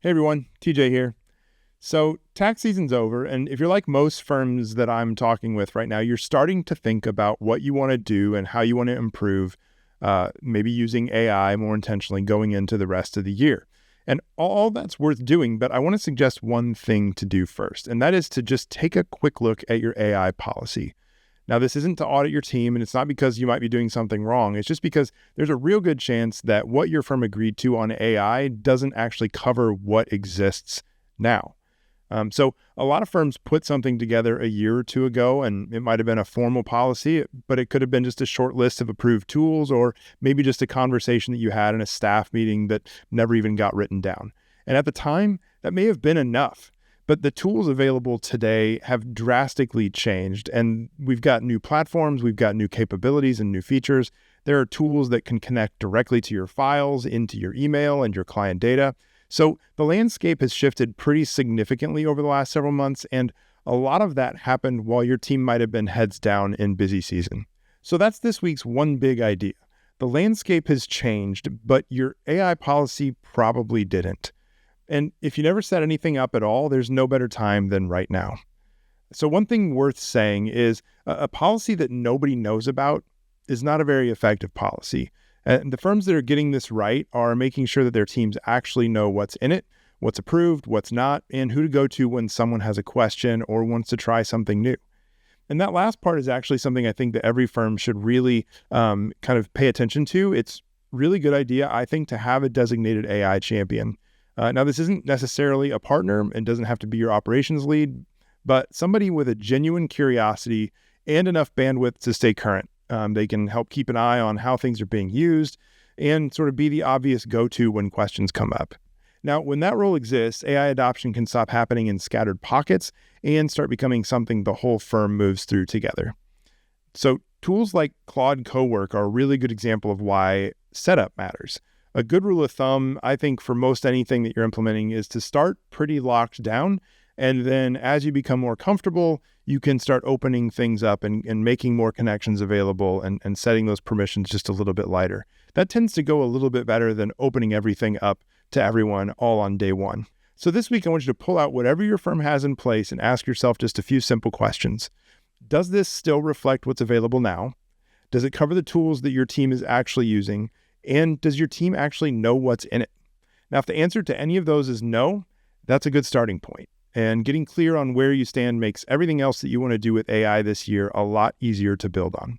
Hey everyone, TJ here. So tax season's over, and if you're like most firms that I'm talking with right now, you're starting to think about what you want to do and how you want to improve, maybe using AI more intentionally going into the rest of the year. And all that's worth doing, but I want to suggest one thing to do first, and that is to just take a quick look at your AI policy. Now, this isn't to audit your team, and it's not because you might be doing something wrong. It's just because there's a real good chance that what your firm agreed to on AI doesn't actually cover what exists now. So a lot of firms put something together a year or two ago, and it might have been a formal policy, but it could have been just a short list of approved tools, or maybe just a conversation that you had in a staff meeting that never even got written down. And at the time, that may have been enough. But the tools available today have drastically changed, and we've got new platforms, we've got new capabilities and new features. There are tools that can connect directly to your files, into your email and your client data. So the landscape has shifted pretty significantly over the last several months, and a lot of that happened while your team might have been heads down in busy season. So that's this week's one big idea. The landscape has changed, but your AI policy probably didn't. And if you never set anything up at all, there's no better time than right now. So one thing worth saying is a policy that nobody knows about is not a very effective policy. And the firms that are getting this right are making sure that their teams actually know what's in it, what's approved, what's not, and who to go to when someone has a question or wants to try something new. And that last part is actually something I think that every firm should really kind of pay attention to. It's really good idea, I think, to have a designated AI champion. Now, this isn't necessarily a partner and doesn't have to be your operations lead, but somebody with a genuine curiosity and enough bandwidth to stay current. They can help keep an eye on how things are being used and sort of be the obvious go-to when questions come up. Now, when that role exists, AI adoption can stop happening in scattered pockets and start becoming something the whole firm moves through together. So tools like Claude Cowork are a really good example of why setup matters. A good rule of thumb, I think, for most anything that you're implementing is to start pretty locked down. And then as you become more comfortable, you can start opening things up and making more connections available and setting those permissions just a little bit lighter. That tends to go a little bit better than opening everything up to everyone all on day one. So this week, I want you to pull out whatever your firm has in place and ask yourself just a few simple questions. Does this still reflect what's available now? Does it cover the tools that your team is actually using? And does your team actually know what's in it? Now, if the answer to any of those is no, that's a good starting point. And getting clear on where you stand makes everything else that you want to do with AI this year a lot easier to build on.